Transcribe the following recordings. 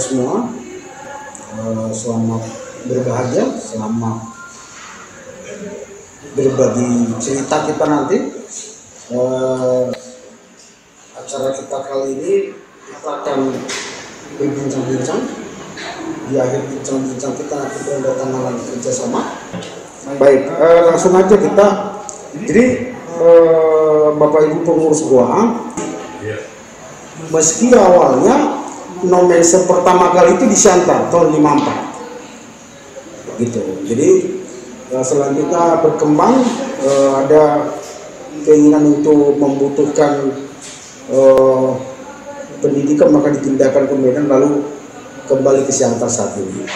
semua, selamat berbahagia, selamat berbagi cerita kita nanti. Acara kita kali ini kita akan berbincang-bincang. Di akhir bincang-bincang kita berdatangan kerjasama. Baik, langsung aja kita. Jadi Bapak Ibu pengurus goa, meski awalnya nomense pertama kali itu di Siantar tahun 54 gitu. Jadi selanjutnya berkembang, ada keinginan untuk membutuhkan pendidikan, maka dipindahkan ke Medan lalu kembali ke Siantar saat ini.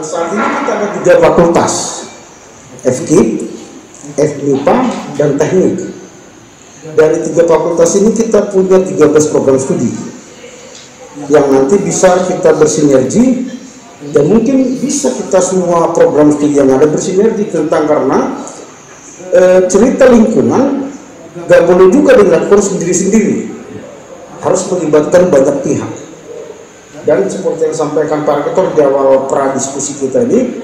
Saat ini kita ada 3 fakultas, FKIP, FMIPA, dan Teknik. Dari 3 fakultas ini kita punya 13 program studi yang nanti bisa kita bersinergi, dan mungkin bisa kita semua program studi yang ada bersinergi tentang, karena cerita lingkungan gak boleh juga dilakukan sendiri-sendiri, harus melibatkan banyak pihak. Dan seperti yang disampaikan Pak Rektor di awal pradiskusi kita ini,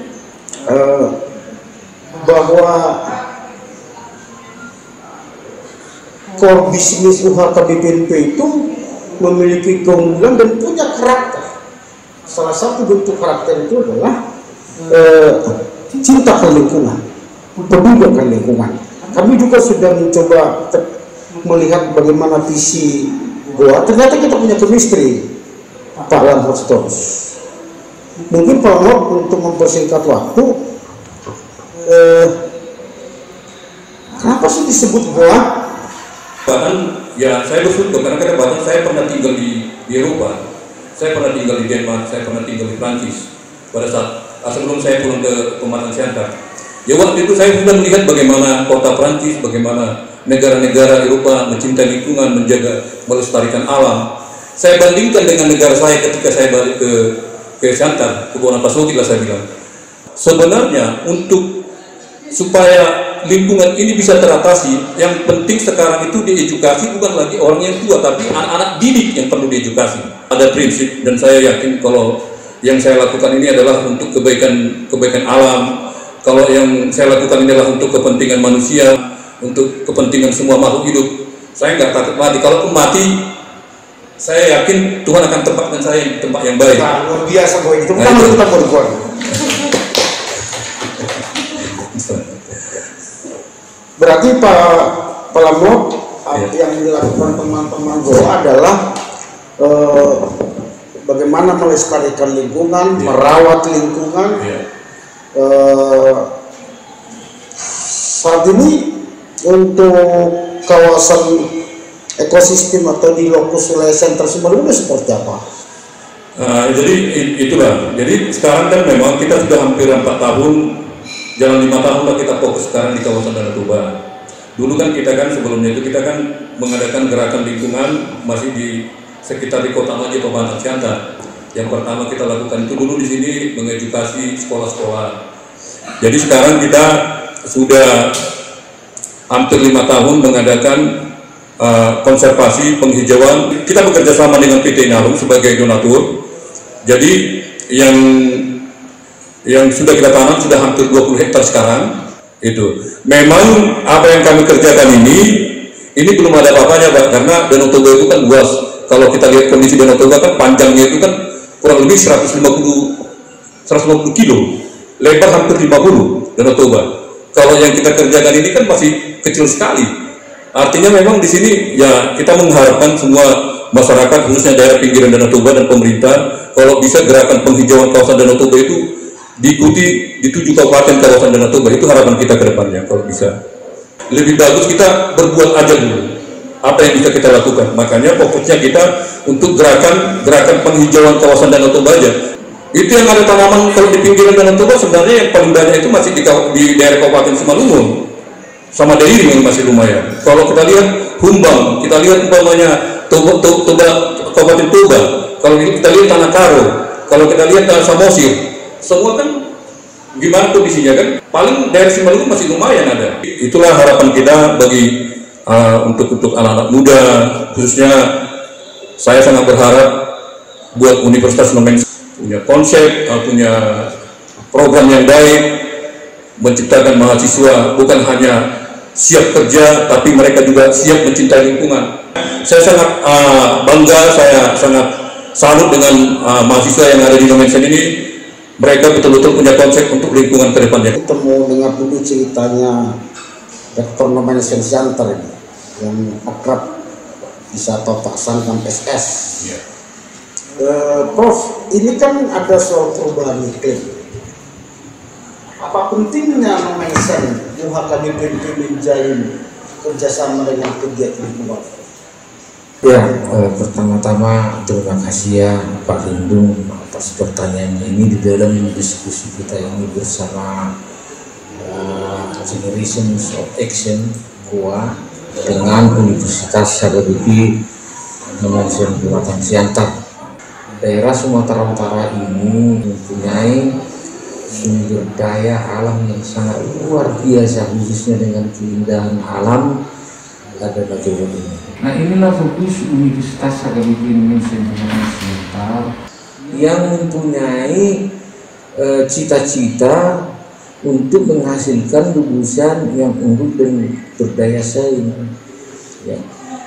bahwa core bisnis UHKBPNP itu memiliki keunggulan dan punya karakter. Salah satu bentuk karakter itu adalah cinta ke lingkungan, peduli ke lingkungan. Kami juga sudah mencoba melihat bagaimana visi goa. Ternyata kita punya chemistry, Pak Lamhostos. Mungkin Pak Lamhot untuk mempersingkat waktu, kenapa sih disebut goa? Bahkan ya saya bersyukur karena kadang-kadang saya pernah tinggal di Eropa, saya pernah tinggal di Denmark, saya pernah tinggal di Prancis pada saat sebelum saya pulang ke Pematang Siantar. Ya waktu itu saya sudah melihat bagaimana kota Prancis, bagaimana negara-negara Eropa mencintai lingkungan, menjaga, melestarikan alam. Saya bandingkan dengan negara saya ketika saya balik ke Siantar, ke Bonapasogit lah saya bilang. Sebenarnya untuk supaya lingkungan ini bisa teratasi, yang penting sekarang itu diedukasi bukan lagi orang yang tua, tapi anak-anak didik yang perlu diedukasi. Ada prinsip, dan saya yakin kalau yang saya lakukan ini adalah untuk kebaikan alam. Kalau yang saya lakukan ini adalah untuk kepentingan manusia, untuk kepentingan semua makhluk hidup. Saya nggak takut mati. Kalaupun mati, saya yakin Tuhan akan tempatkan saya di tempat yang baik. Nah, luar biasa boy, itu kan harus kita berbuat. Berarti Pak Lamhot, yang dilakukan teman-teman goa adalah bagaimana melestarikan lingkungan, merawat lingkungan. Saat ini untuk kawasan ekosistem atau di lokus wilayah Siantar Simalungun seperti apa? Jadi itulah. Jadi sekarang kan memang kita sudah hampir 4 tahun, jalan 5 tahun lah kita fokus sekarang di kawasan Danau Toba. Dulu kan kita kan sebelumnya itu kita kan mengadakan gerakan lingkungan masih di sekitar di Kota Maje, Pematang Siantar. Yang pertama kita lakukan itu dulu di sini mengedukasi sekolah-sekolah. Jadi sekarang kita sudah hampir 5 tahun mengadakan konservasi penghijauan. Kita bekerja sama dengan PT Inalum sebagai donatur. Jadi yang sudah kita tanam sudah hampir 20 hektar sekarang. Itu memang apa yang kami kerjakan ini belum ada apa-apanya Pak, karena Danau Toba itu kan luas. Kalau kita lihat kondisi Danau Toba kan panjangnya itu kan kurang lebih 150 kilo, lebar hampir 50 Danau Toba. Kalau yang kita kerjakan ini kan masih kecil sekali. Artinya memang di sini ya kita mengharapkan semua masyarakat khususnya daerah pinggiran Danau Toba dan pemerintah kalau bisa gerakan penghijauan kawasan Danau Toba itu diikuti di 7 kabupaten kawasan Danau Toba. Itu harapan kita ke depannya. Kalau bisa lebih bagus kita berbuat aja dulu apa yang bisa kita lakukan. Makanya fokusnya kita untuk gerakan penghijauan kawasan Danau Toba aja. Itu yang ada tanaman kalau di pinggiran Danau Toba sebenarnya yang paling banyak itu masih di daerah Kabupaten Simalungun sama Dairi yang masih lumayan. Kalau kita lihat Humbang, kita lihat umpamanya Toba, Kabupaten Toba, kalau kita lihat Tanah Karo, kalau kita lihat Samosir, semua kan gimana kondisinya kan? Paling daerah Simalungun masih lumayan ada. Itulah harapan kita bagi untuk anak-anak muda, khususnya saya sangat berharap buat Universitas Nomen punya konsep, punya program yang baik, menciptakan mahasiswa bukan hanya siap kerja, tapi mereka juga siap mencintai lingkungan. Saya sangat bangga, saya sangat salut dengan mahasiswa yang ada di Nomensen ini. Mereka betul-betul punya konsep untuk lingkungan ke depannya. Ketemu dengar dulu ceritanya Rektor Nomensen Siantar ini, yang akrab bisa Pak Sankam SS. Ya. Prof, ini kan ada soal perubahan iklim. Apa pentingnya Nomensen UHKBP menjalin kerjasama dengan pegiat lingkungan? Ya, pertama-tama terima kasih ya Pak Lindung atas pertanyaan ini di dalam diskusi kita ini bersama Generations of Action KUA dengan Universitas HKBP Nomensen Buatan Siantar. Daerah Sumatera Utara ini mempunyai sumber daya alam yang sangat luar biasa, khususnya dengan keindahan alam ada Jawa ini. Nah, inilah fokus Universitas HKBP Nomensen Buatan Siantar yang mempunyai cita-cita untuk menghasilkan lulusan yang unggul dan berdaya saing. Ya.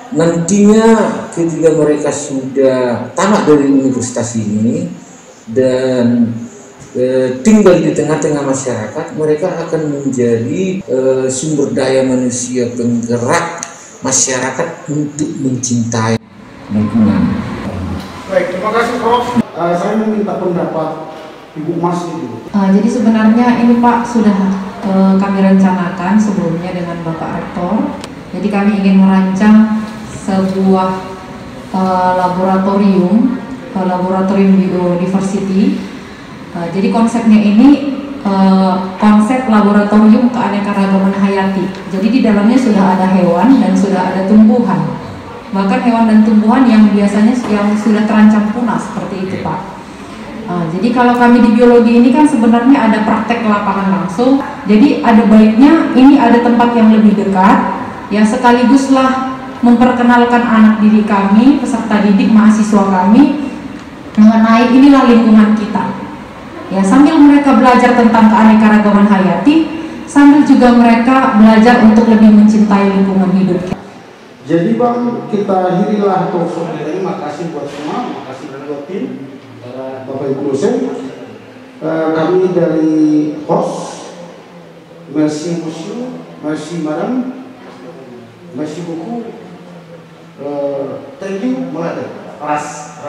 Nantinya ketika mereka sudah tamat dari universitas ini dan tinggal di tengah-tengah masyarakat, mereka akan menjadi sumber daya manusia penggerak masyarakat untuk mencintai lingkungan. Baik, terima kasih Prof. Saya meminta pendapat Ibu Mas dulu. Jadi sebenarnya ini Pak sudah kami rencanakan sebelumnya dengan Bapak Rektor. Jadi kami ingin merancang sebuah laboratorium biodiversity. Jadi konsepnya ini konsep laboratorium keanekaragaman hayati. Jadi di dalamnya sudah ada hewan dan sudah ada tumbuhan. Bahkan hewan dan tumbuhan yang biasanya yang sudah terancam punah seperti itu Pak. Jadi kalau kami di biologi ini kan sebenarnya ada praktek lapangan langsung. Jadi ada baiknya ini ada tempat yang lebih dekat, yang sekaliguslah memperkenalkan anak didik kami, peserta didik, mahasiswa kami mengenai inilah lingkungan kita. Ya, sambil mereka belajar tentang keanekaragaman hayati, sambil juga mereka belajar untuk lebih mencintai lingkungan hidup. Jadi Bang, kita akhirilah talkshow ini. Makasih buat semua, makasih dari tim, Bapak Ibu dosen. Kami dari host, merci monsieur, merci madame, merci beaucoup. Thank you, mulai. Ras.